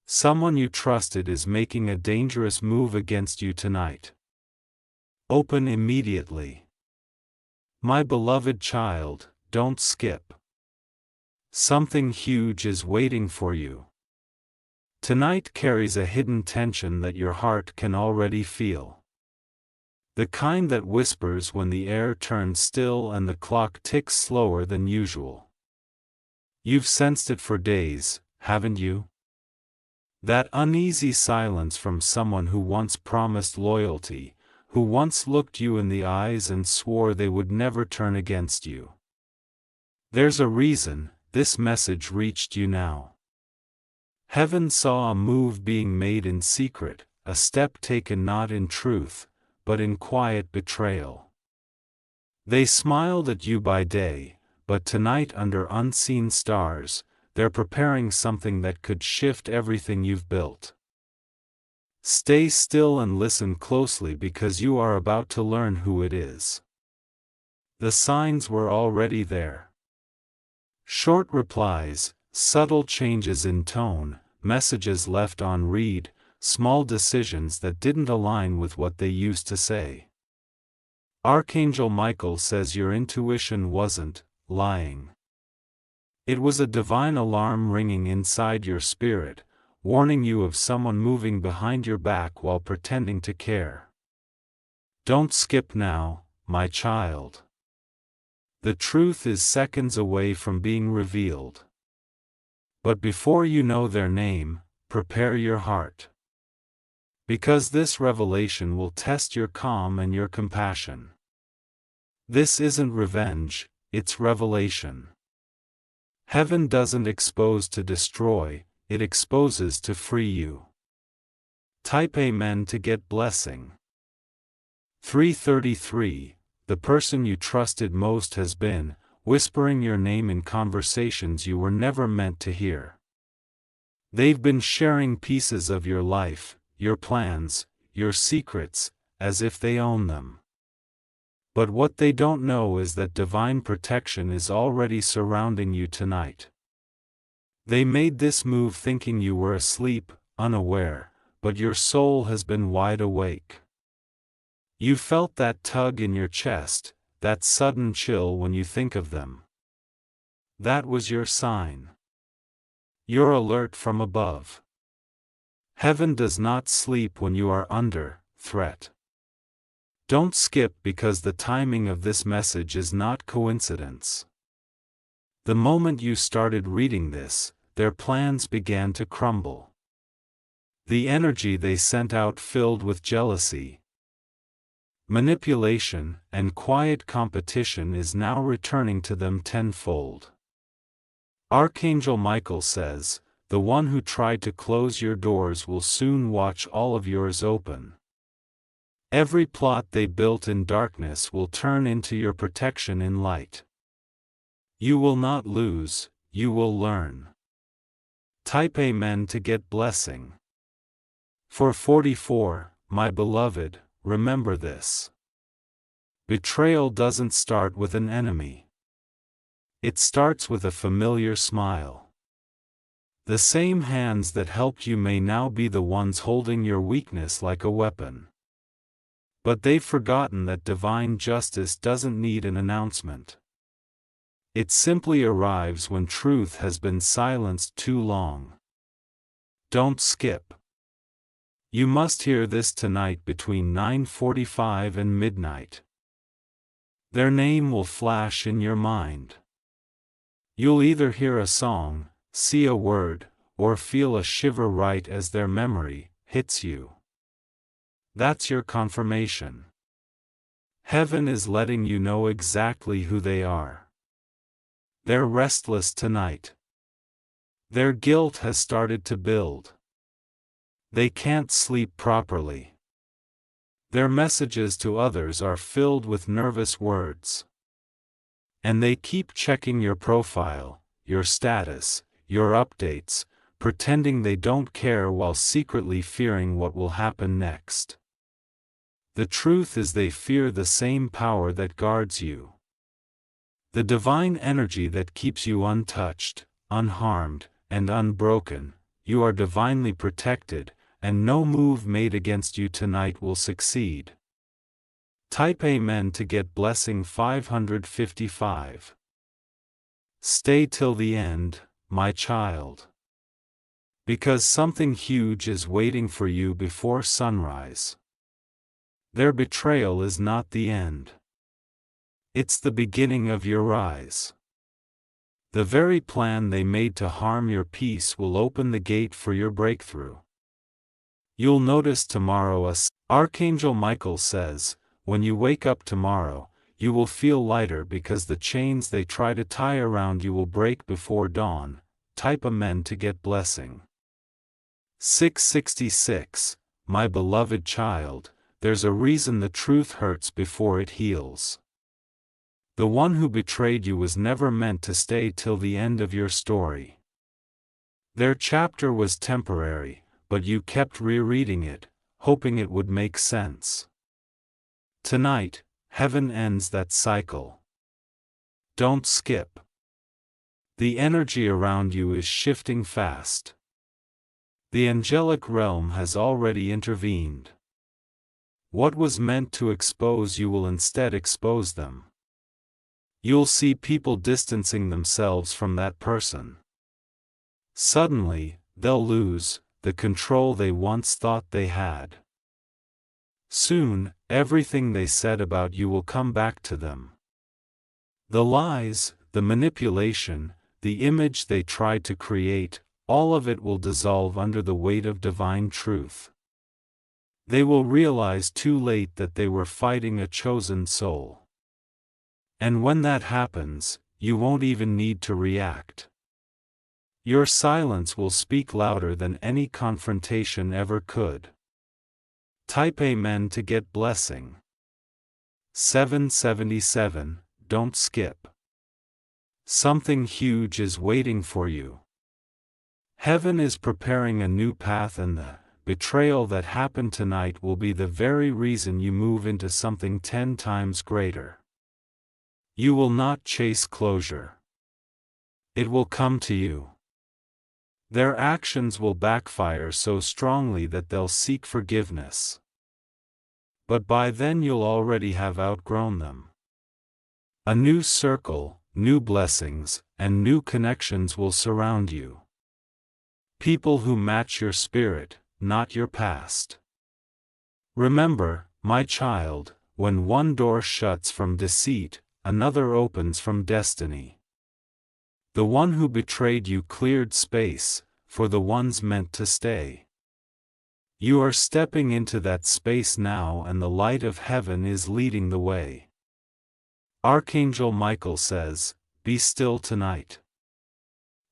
Someone you trusted is making a dangerous move against you tonight. Open immediately. My beloved child, don't skip. Something huge is waiting for you. Tonight carries a hidden tension that your heart can already feel. The kind that whispers when the air turns still and the clock ticks slower than usual. You've sensed it for days, haven't you? That uneasy silence from someone who once promised loyalty, who once looked you in the eyes and swore they would never turn against you. There's a reason this message reached you now. Heaven saw a move being made in secret, a step taken not in truth, but in quiet betrayal. They smiled at you by day, but tonight under unseen stars, they're preparing something that could shift everything you've built. Stay still and listen closely because you are about to learn who it is. The signs were already there. Short replies, subtle changes in tone, messages left on read, small decisions that didn't align with what they used to say. Archangel Michael says your intuition wasn't lying. It was a divine alarm ringing inside your spirit, warning you of someone moving behind your back while pretending to care. Don't skip now, my child. The truth is seconds away from being revealed. But before you know their name, prepare your heart. Because this revelation will test your calm and your compassion. This isn't revenge, it's revelation. Heaven doesn't expose to destroy, it exposes to free you. Type Amen to get blessing. 333. The person you trusted most has been whispering your name in conversations you were never meant to hear. They've been sharing pieces of your life, your plans, your secrets, as if they own them. But what they don't know is that divine protection is already surrounding you tonight. They made this move thinking you were asleep, unaware, but your soul has been wide awake. You felt that tug in your chest, that sudden chill when you think of them. That was your sign. Your alert from above. Heaven does not sleep when you are under threat. Don't skip because the timing of this message is not coincidence. The moment you started reading this, their plans began to crumble. The energy they sent out filled with jealousy, manipulation, and quiet competition is now returning to them tenfold. Archangel Michael says, the one who tried to close your doors will soon watch all of yours open. Every plot they built in darkness will turn into your protection in light. You will not lose, you will learn. Type Amen to get blessing. For 44, my beloved, remember this. Betrayal doesn't start with an enemy. It starts with a familiar smile. The same hands that helped you may now be the ones holding your weakness like a weapon. But they've forgotten that divine justice doesn't need an announcement. It simply arrives when truth has been silenced too long. Don't skip. You must hear this tonight between 9:45 and midnight. Their name will flash in your mind. You'll either hear a song, see a word, or feel a shiver right as their memory hits you. That's your confirmation. Heaven is letting you know exactly who they are. They're restless tonight. Their guilt has started to build. They can't sleep properly. Their messages to others are filled with nervous words. And they keep checking your profile, your status, your updates, pretending they don't care while secretly fearing what will happen next. The truth is they fear the same power that guards you. The divine energy that keeps you untouched, unharmed, and unbroken, you are divinely protected, and no move made against you tonight will succeed. Type Amen to get blessing 555. Stay till the end, my child. Because something huge is waiting for you before sunrise. Their betrayal is not the end. It's the beginning of your rise. The very plan they made to harm your peace will open the gate for your breakthrough. You'll notice tomorrow Archangel Michael says, when you wake up tomorrow, you will feel lighter because the chains they try to tie around you will break before dawn. Type Amen to get blessing. 666. My beloved child, there's a reason the truth hurts before it heals. The one who betrayed you was never meant to stay till the end of your story. Their chapter was temporary, but you kept rereading it, hoping it would make sense. Tonight, heaven ends that cycle. Don't skip. The energy around you is shifting fast. The angelic realm has already intervened. What was meant to expose you will instead expose them. You'll see people distancing themselves from that person. Suddenly, they'll lose the control they once thought they had. Soon, everything they said about you will come back to them. The lies, the manipulation, the image they tried to create, all of it will dissolve under the weight of divine truth. They will realize too late that they were fighting a chosen soul. And when that happens, you won't even need to react. Your silence will speak louder than any confrontation ever could. Type Amen to get blessing. 777. Don't skip. Something huge is waiting for you. Heaven is preparing a new path, and the betrayal that happened tonight will be the very reason you move into something 10 times greater. You will not chase closure. It will come to you. Their actions will backfire so strongly that they'll seek forgiveness. But by then you'll already have outgrown them. A new circle, new blessings, and new connections will surround you. People who match your spirit, not your past. Remember, my child, when one door shuts from deceit, another opens from destiny. The one who betrayed you cleared space for the ones meant to stay. You are stepping into that space now, and the light of heaven is leading the way. Archangel Michael says, be still tonight.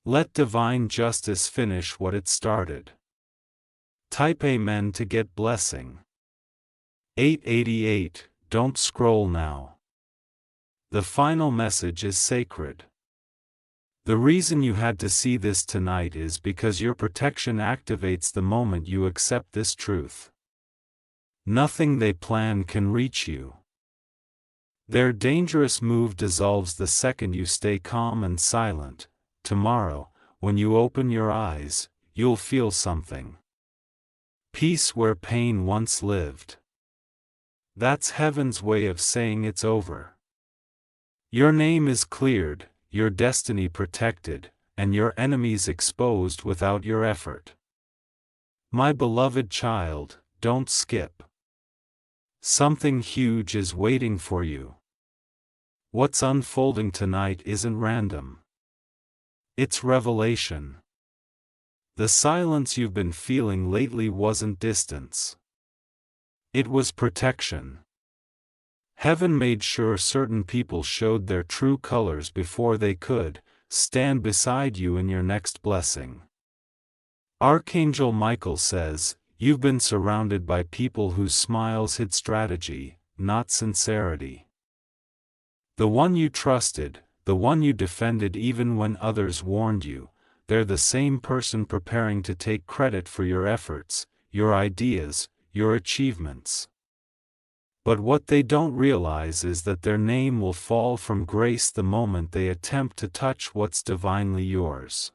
Let divine justice finish what it started. Type Amen to get blessing. 888. Don't scroll now. The final message is sacred. The reason you had to see this tonight is because your protection activates the moment you accept this truth. Nothing they plan can reach you. Their dangerous move dissolves the second you stay calm and silent. Tomorrow, when you open your eyes, you'll feel something. Peace where pain once lived. That's heaven's way of saying it's over. Your name is cleared, your destiny protected, and your enemies exposed without your effort. My beloved child, don't skip. Something huge is waiting for you. What's unfolding tonight isn't random. It's revelation. The silence you've been feeling lately wasn't distance. It was protection. Heaven made sure certain people showed their true colors before they could stand beside you in your next blessing. Archangel Michael says, you've been surrounded by people whose smiles hid strategy, not sincerity. The one you trusted, the one you defended even when others warned you, they're the same person preparing to take credit for your efforts, your ideas, your achievements. But what they don't realize is that their name will fall from grace the moment they attempt to touch what's divinely yours.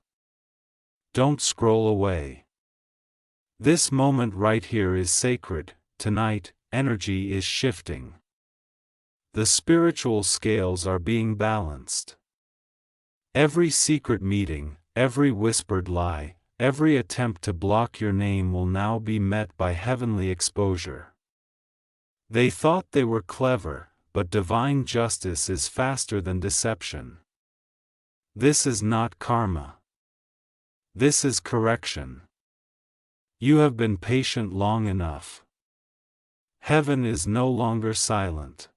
don't scroll away. This moment right here is sacred. Tonight, energy is shifting. The spiritual scales are being balanced. Every secret meeting, every whispered lie, every attempt to block your name will now be met by heavenly exposure. They thought they were clever, but divine justice is faster than deception. This is not karma. This is correction. You have been patient long enough. Heaven is no longer silent.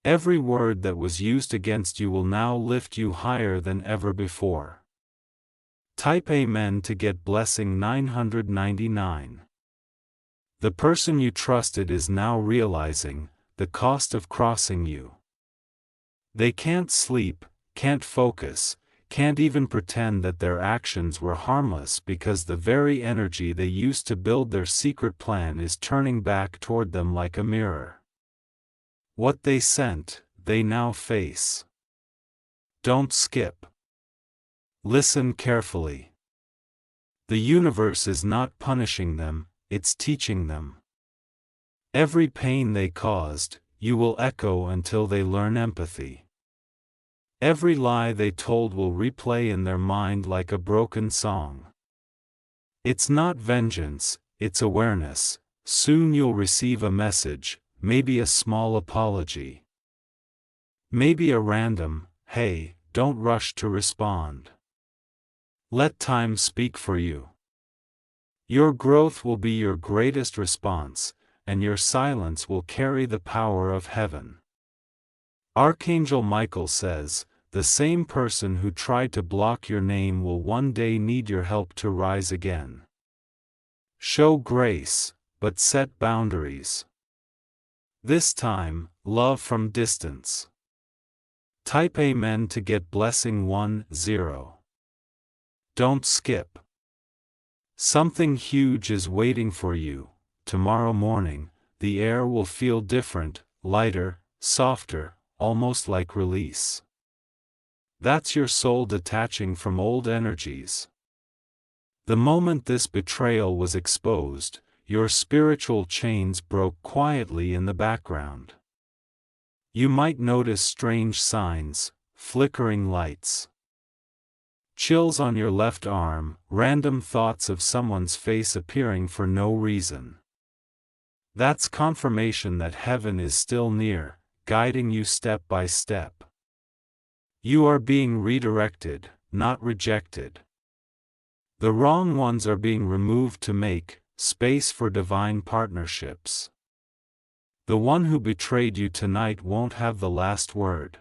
Every word that was used against you will now lift you higher than ever before. Type Amen to get blessing 999. The person you trusted is now realizing the cost of crossing you. They can't sleep, can't focus, can't even pretend that their actions were harmless because the very energy they used to build their secret plan is turning back toward them like a mirror. What they sent, they now face. Don't skip. Listen carefully. The universe is not punishing them, it's teaching them. Every pain they caused, you will echo until they learn empathy. Every lie they told will replay in their mind like a broken song. It's not vengeance, it's awareness. Soon you'll receive a message, maybe a small apology. Maybe a random, "Hey, don't rush to respond." Let time speak for you. Your growth will be your greatest response, and your silence will carry the power of heaven. Archangel Michael says, the same person who tried to block your name will one day need your help to rise again. Show grace, but set boundaries. This time, love from distance. Type Amen to get blessing 10. Don't skip. Something huge is waiting for you. Tomorrow morning, the air will feel different, lighter, softer, almost like release. That's your soul detaching from old energies. The moment this betrayal was exposed, your spiritual chains broke quietly in the background. You might notice strange signs, flickering lights, chills on your left arm, random thoughts of someone's face appearing for no reason. That's confirmation that heaven is still near, guiding you step by step. You are being redirected, not rejected. The wrong ones are being removed to make space for divine partnerships. The one who betrayed you tonight won't have the last word.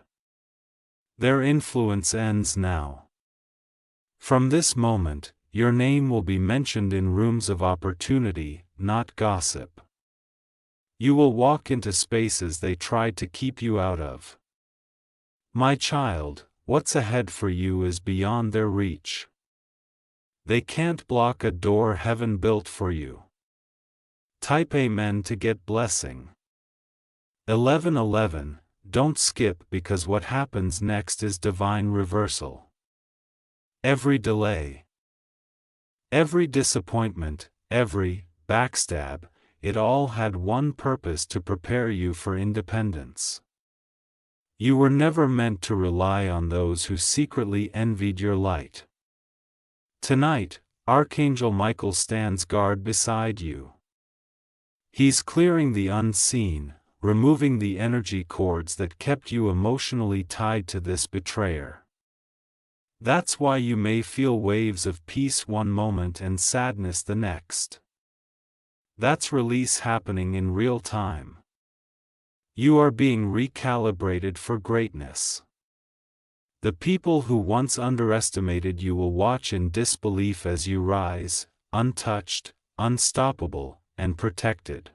Their influence ends now. From this moment, your name will be mentioned in rooms of opportunity, not gossip. You will walk into spaces they tried to keep you out of. My child, what's ahead for you is beyond their reach. They can't block a door heaven built for you. Type Amen to get blessing. 1111, don't skip because what happens next is divine reversal. Every delay, every disappointment, every backstab, it all had one purpose: to prepare you for independence. You were never meant to rely on those who secretly envied your light. Tonight, Archangel Michael stands guard beside you. He's clearing the unseen, removing the energy cords that kept you emotionally tied to this betrayer. That's why you may feel waves of peace one moment and sadness the next. That's release happening in real time. You are being recalibrated for greatness. The people who once underestimated you will watch in disbelief as you rise, untouched, unstoppable, and protected.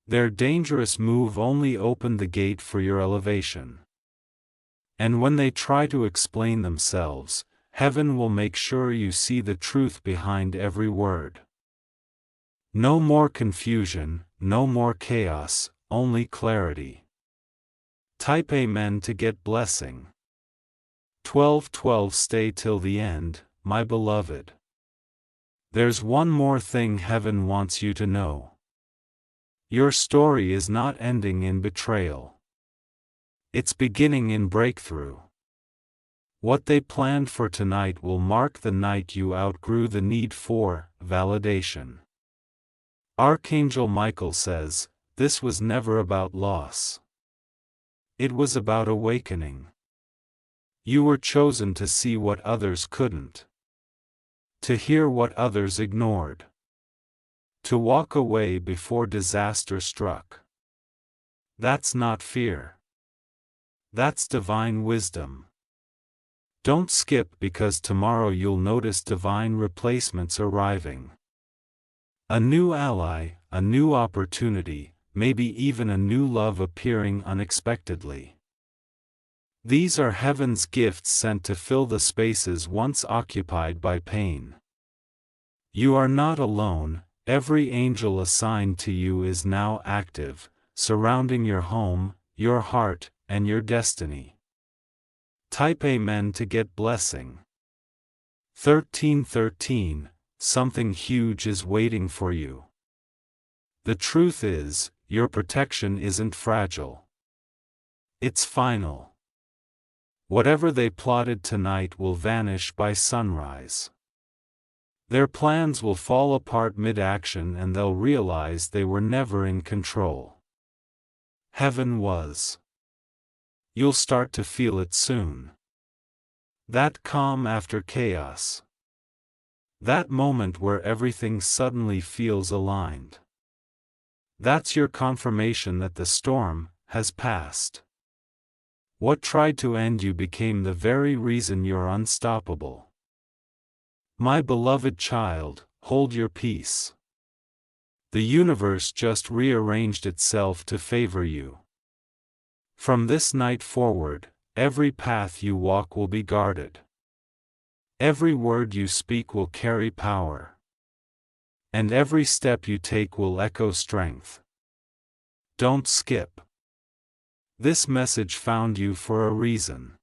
Their dangerous move only opened the gate for your elevation. And when they try to explain themselves, heaven will make sure you see the truth behind every word. No more confusion, no more chaos, only clarity. Type Amen to get blessing. 1212 Stay till the end, my beloved. There's one more thing heaven wants you to know. Your story is not ending in betrayal. It's beginning in breakthrough. What they planned for tonight will mark the night you outgrew the need for validation. Archangel Michael says, this was never about loss. It was about awakening. You were chosen to see what others couldn't. To hear what others ignored. To walk away before disaster struck. That's not fear. That's divine wisdom. Don't skip, because tomorrow you'll notice divine replacements arriving. A new ally, a new opportunity, maybe even a new love appearing unexpectedly. These are heaven's gifts sent to fill the spaces once occupied by pain. You are not alone. Every angel assigned to you is now active, surrounding your home, your heart, and your destiny. Type Amen to get blessing. 1313, something huge is waiting for you. The truth is, your protection isn't fragile. It's final. Whatever they plotted tonight will vanish by sunrise. Their plans will fall apart mid-action and they'll realize they were never in control. Heaven was. You'll start to feel it soon. That calm after chaos. That moment where everything suddenly feels aligned. That's your confirmation that the storm has passed. What tried to end you became the very reason you're unstoppable. My beloved child, hold your peace. The universe just rearranged itself to favor you. From this night forward, every path you walk will be guarded. Every word you speak will carry power. And every step you take will echo strength. Don't skip. This message found you for a reason.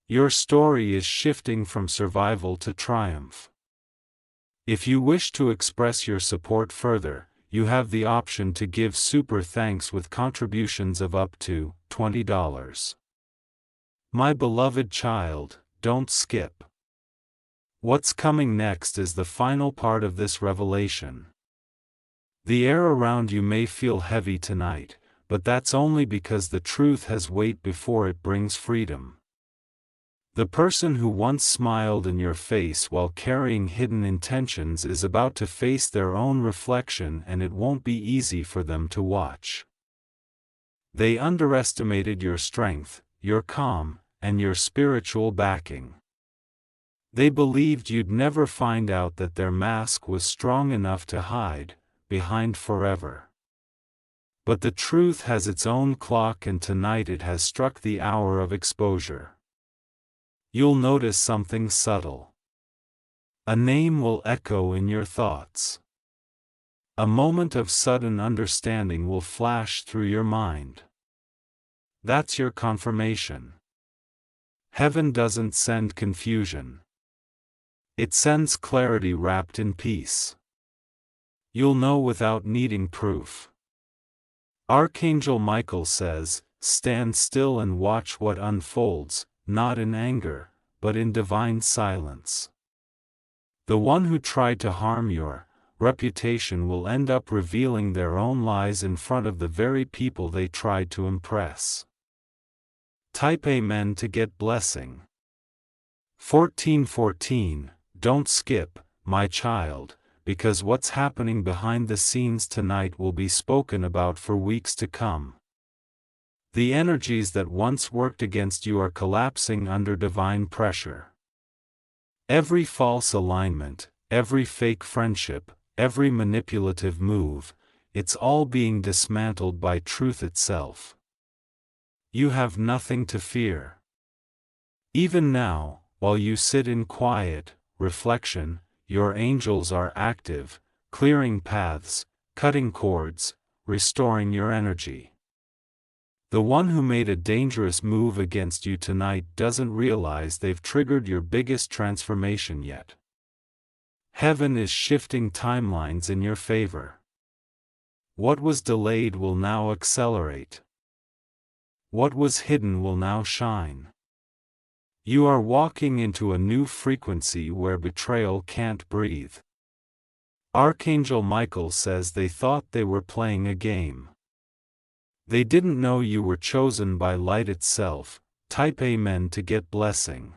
Your story is shifting from survival to triumph. If you wish to express your support further, you have the option to give super thanks with contributions of up to $20. My beloved child, don't skip. What's coming next is the final part of this revelation. The air around you may feel heavy tonight, but that's only because the truth has weight before it brings freedom. The person who once smiled in your face while carrying hidden intentions is about to face their own reflection, and it won't be easy for them to watch. They underestimated your strength, your calm, and your spiritual backing. They believed you'd never find out that their mask was strong enough to hide behind forever. But the truth has its own clock, and tonight it has struck the hour of exposure. You'll notice something subtle. A name will echo in your thoughts. A moment of sudden understanding will flash through your mind. That's your confirmation. Heaven doesn't send confusion. It sends clarity wrapped in peace. You'll know without needing proof. Archangel Michael says, stand still and watch what unfolds, not in anger, but in divine silence. The one who tried to harm your reputation will end up revealing their own lies in front of the very people they tried to impress. Type Amen to get blessing. 1414, don't skip, my child, because what's happening behind the scenes tonight will be spoken about for weeks to come. The energies that once worked against you are collapsing under divine pressure. Every false alignment, every fake friendship, every manipulative move, it's all being dismantled by truth itself. You have nothing to fear. Even now, while you sit in quiet reflection, your angels are active, clearing paths, cutting cords, restoring your energy. The one who made a dangerous move against you tonight doesn't realize they've triggered your biggest transformation yet. Heaven is shifting timelines in your favor. What was delayed will now accelerate. What was hidden will now shine. You are walking into a new frequency where betrayal can't breathe. Archangel Michael says they thought they were playing a game. They didn't know you were chosen by light itself. Type Amen to get blessing.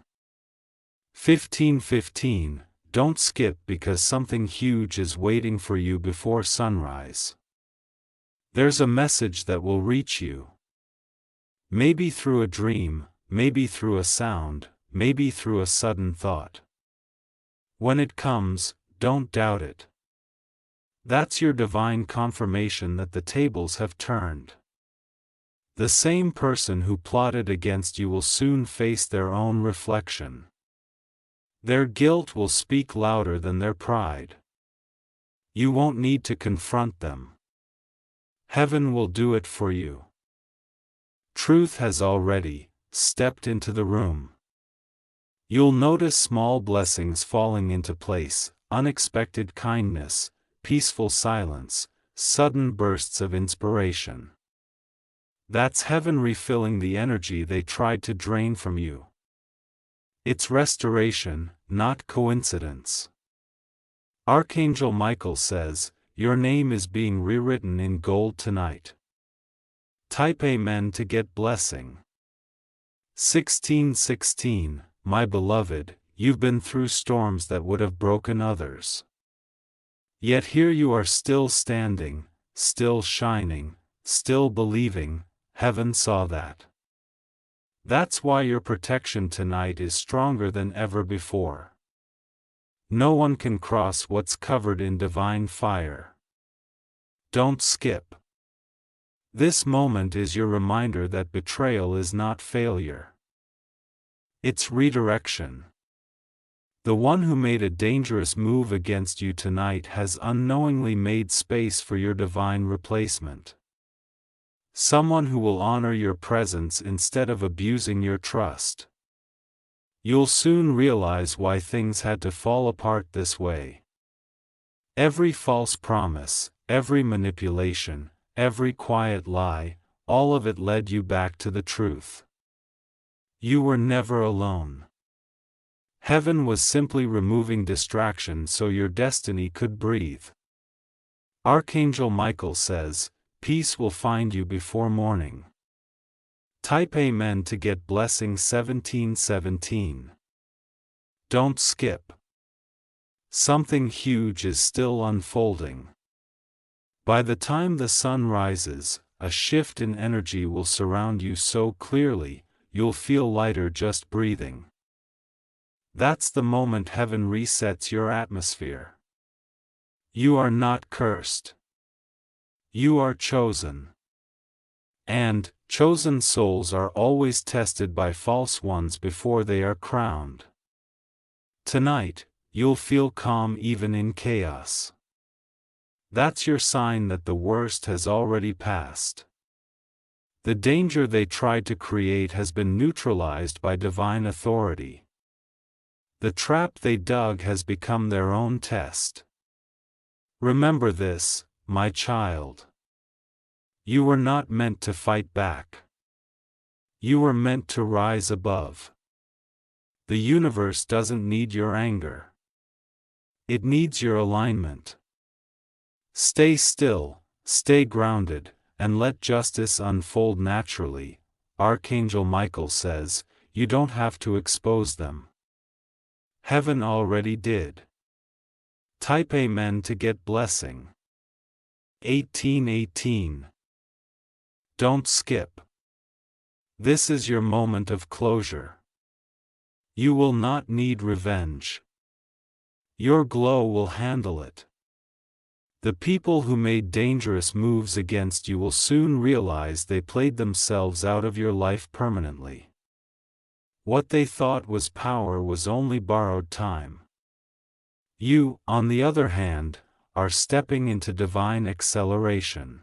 1515. Don't skip because something huge is waiting for you before sunrise. There's a message that will reach you. Maybe through a dream, maybe through a sound, maybe through a sudden thought. When it comes, don't doubt it. That's your divine confirmation that the tables have turned. The same person who plotted against you will soon face their own reflection. Their guilt will speak louder than their pride. You won't need to confront them. Heaven will do it for you. Truth has already stepped into the room. You'll notice small blessings falling into place, unexpected kindness, peaceful silence, sudden bursts of inspiration. That's heaven refilling the energy they tried to drain from you. It's restoration, not coincidence. Archangel Michael says, your name is being rewritten in gold tonight. Type Amen to get blessing. 1616. My beloved, you've been through storms that would have broken others. Yet here you are still standing, still shining, still believing. Heaven saw that. That's why your protection tonight is stronger than ever before. No one can cross what's covered in divine fire. Don't skip. This moment is your reminder that betrayal is not failure. It's redirection. The one who made a dangerous move against you tonight has unknowingly made space for your divine replacement. Someone who will honor your presence instead of abusing your trust. You'll soon realize why things had to fall apart this way. Every false promise, every manipulation, every quiet lie, all of it led you back to the truth. You were never alone. Heaven was simply removing distraction so your destiny could breathe. Archangel Michael says, peace will find you before morning. Type Amen to get blessing 1717. Don't skip. Something huge is still unfolding. By the time the sun rises, a shift in energy will surround you so clearly, you'll feel lighter just breathing. That's the moment heaven resets your atmosphere. You are not cursed. You are chosen. And, chosen souls are always tested by false ones before they are crowned. Tonight, you'll feel calm even in chaos. That's your sign that the worst has already passed. The danger they tried to create has been neutralized by divine authority. The trap they dug has become their own test. Remember this, my child. You were not meant to fight back. You were meant to rise above. The universe doesn't need your anger. It needs your alignment. Stay still, stay grounded, and let justice unfold naturally. Archangel Michael says, you don't have to expose them. Heaven already did. Type Amen to get blessing. 1818. Don't skip. This is your moment of closure. You will not need revenge. Your glow will handle it. The people who made dangerous moves against you will soon realize they played themselves out of your life permanently. What they thought was power was only borrowed time. You, on the other hand, are stepping into divine acceleration.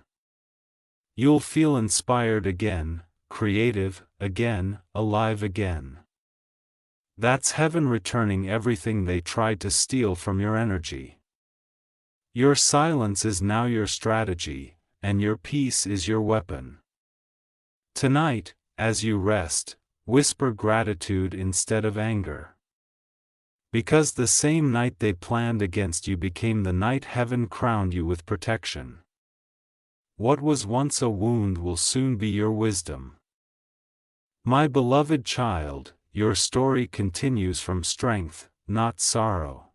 You'll feel inspired again, creative again, alive again. That's heaven returning everything they tried to steal from your energy. Your silence is now your strategy, and your peace is your weapon. Tonight, as you rest, whisper gratitude instead of anger. Because the same night they planned against you became the night heaven crowned you with protection. What was once a wound will soon be your wisdom. My beloved child, your story continues from strength, not sorrow.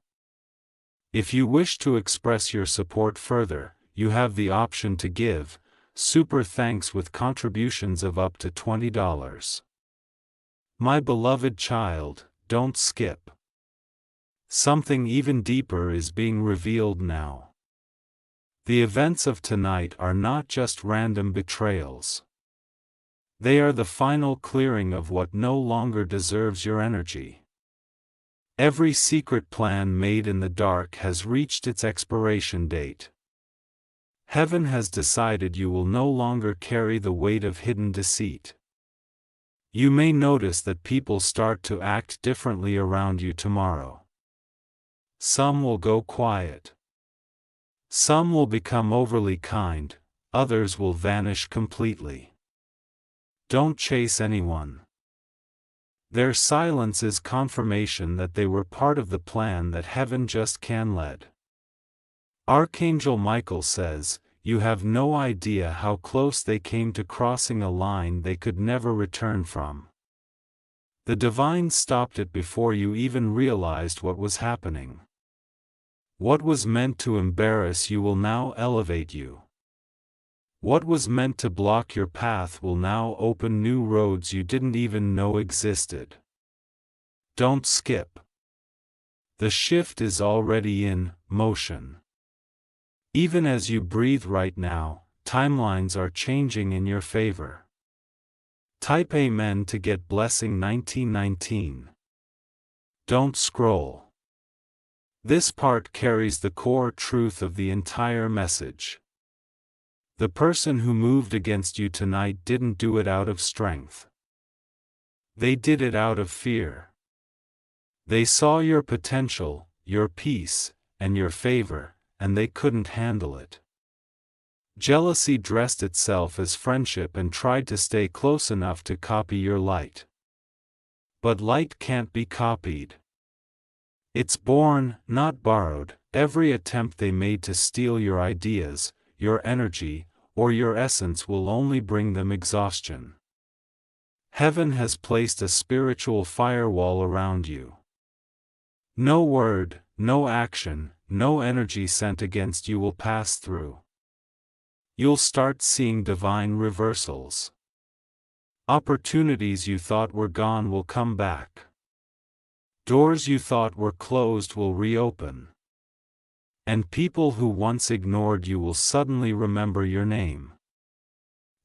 If you wish to express your support further, you have the option to give super thanks with contributions of up to $20. My beloved child, don't skip. Something even deeper is being revealed now. The events of tonight are not just random betrayals. They are the final clearing of what no longer deserves your energy. Every secret plan made in the dark has reached its expiration date. Heaven has decided you will no longer carry the weight of hidden deceit. You may notice that people start to act differently around you tomorrow. Some will go quiet. Some will become overly kind, others will vanish completely. Don't chase anyone. Their silence is confirmation that they were part of the plan that heaven just can't let. Archangel Michael says, you have no idea how close they came to crossing a line they could never return from. The divine stopped it before you even realized what was happening. What was meant to embarrass you will now elevate you. What was meant to block your path will now open new roads you didn't even know existed. Don't skip. The shift is already in motion. Even as you breathe right now, timelines are changing in your favor. Type Amen to get blessing 1919. Don't scroll. This part carries the core truth of the entire message. The person who moved against you tonight didn't do it out of strength. They did it out of fear. They saw your potential, your peace, and your favor, and they couldn't handle it. Jealousy dressed itself as friendship and tried to stay close enough to copy your light. But light can't be copied. It's born, not borrowed. Every attempt they made to steal your ideas, your energy, or your essence will only bring them exhaustion. Heaven has placed a spiritual firewall around you. No word, no action, no energy sent against you will pass through. You'll start seeing divine reversals. Opportunities you thought were gone will come back. Doors you thought were closed will reopen. And people who once ignored you will suddenly remember your name.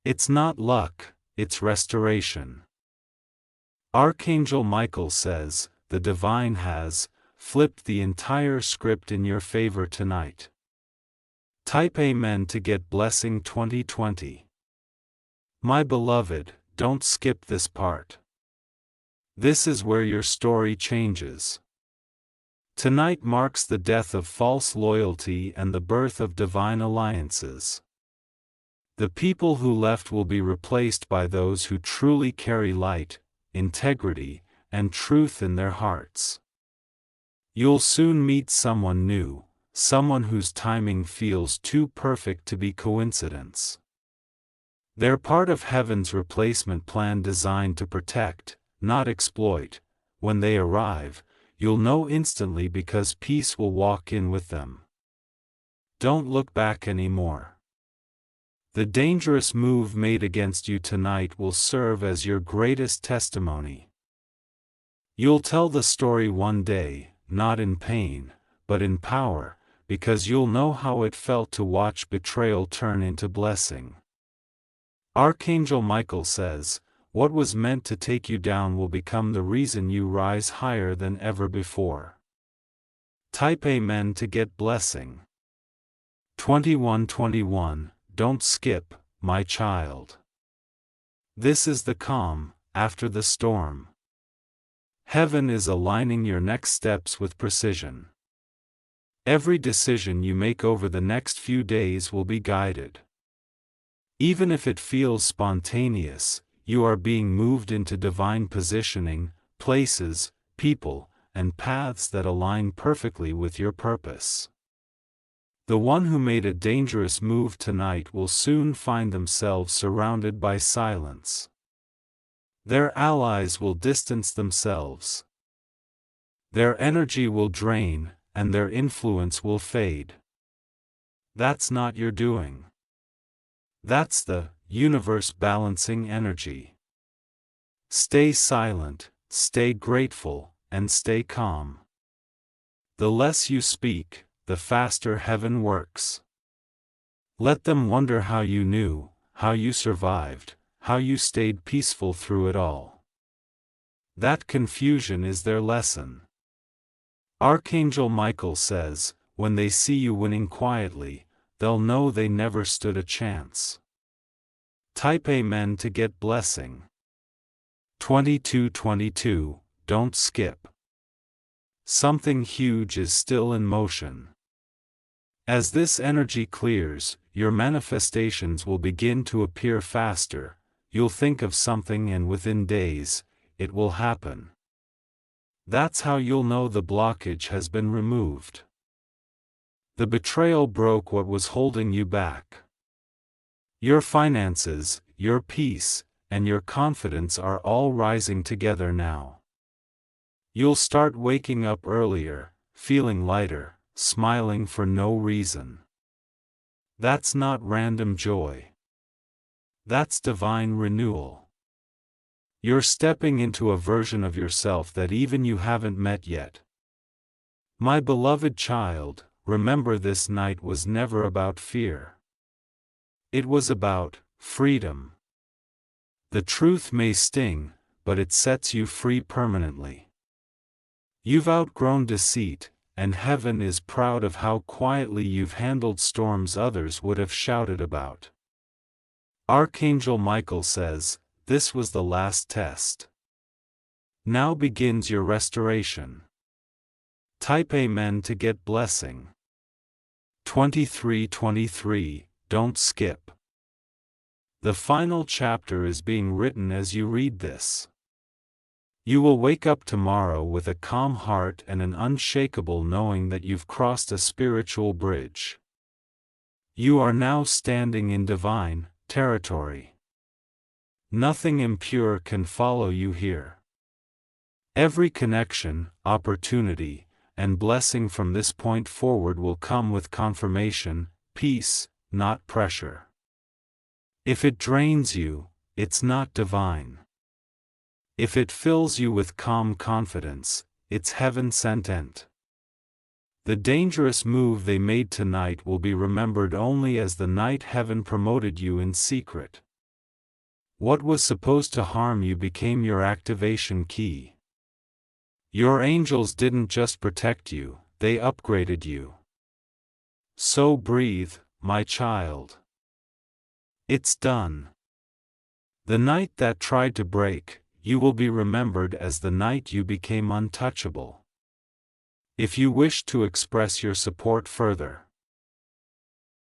It's not luck, it's restoration. Archangel Michael says, the divine has flipped the entire script in your favor tonight. Type Amen to get blessing 2020. My beloved, don't skip this part. This is where your story changes. Tonight marks the death of false loyalty and the birth of divine alliances. The people who left will be replaced by those who truly carry light, integrity, and truth in their hearts. You'll soon meet someone new, someone whose timing feels too perfect to be coincidence. They're part of heaven's replacement plan designed to protect, not exploit. When they arrive, you'll know instantly because peace will walk in with them. Don't look back anymore. The dangerous move made against you tonight will serve as your greatest testimony. You'll tell the story one day, not in pain, but in power, because you'll know how it felt to watch betrayal turn into blessing. Archangel Michael says, what was meant to take you down will become the reason you rise higher than ever before. Type Amen to get blessing. 2121, don't skip, my child. This is the calm, after the storm. Heaven is aligning your next steps with precision. Every decision you make over the next few days will be guided. Even if it feels spontaneous, you are being moved into divine positioning, places, people, and paths that align perfectly with your purpose. The one who made a dangerous move tonight will soon find themselves surrounded by silence. Their allies will distance themselves. Their energy will drain, and their influence will fade. That's not your doing. That's the universe balancing energy. Stay silent, stay grateful, and stay calm. The less you speak, the faster heaven works. Let them wonder how you knew, how you survived, how you stayed peaceful through it all. That confusion is their lesson. Archangel Michael says, when they see you winning quietly, they'll know they never stood a chance. Type Amen to get blessing. 2222, don't skip. Something huge is still in motion. As this energy clears, your manifestations will begin to appear faster. You'll think of something and within days, it will happen. That's how you'll know the blockage has been removed. The betrayal broke what was holding you back. Your finances, your peace, and your confidence are all rising together now. You'll start waking up earlier, feeling lighter, smiling for no reason. That's not random joy. That's divine renewal. You're stepping into a version of yourself that even you haven't met yet. My beloved child, remember this night was never about fear. It was about freedom. The truth may sting, but it sets you free permanently. You've outgrown deceit, and heaven is proud of how quietly you've handled storms others would have shouted about. Archangel Michael says, this was the last test. Now begins your restoration. Type Amen to get blessing. 2323, don't skip. The final chapter is being written as you read this. You will wake up tomorrow with a calm heart and an unshakable knowing that you've crossed a spiritual bridge. You are now standing in divine territory. Nothing impure can follow you here. Every connection, opportunity, and blessing from this point forward will come with confirmation, peace, not pressure. If it drains you, it's not divine. If it fills you with calm confidence, it's heaven sent. The dangerous move they made tonight will be remembered only as the night heaven promoted you in secret. What was supposed to harm you became your activation key. Your angels didn't just protect you, they upgraded you. So breathe, my child. It's done. The night that tried to break, you will be remembered as the night you became untouchable. If you wish to express your support further,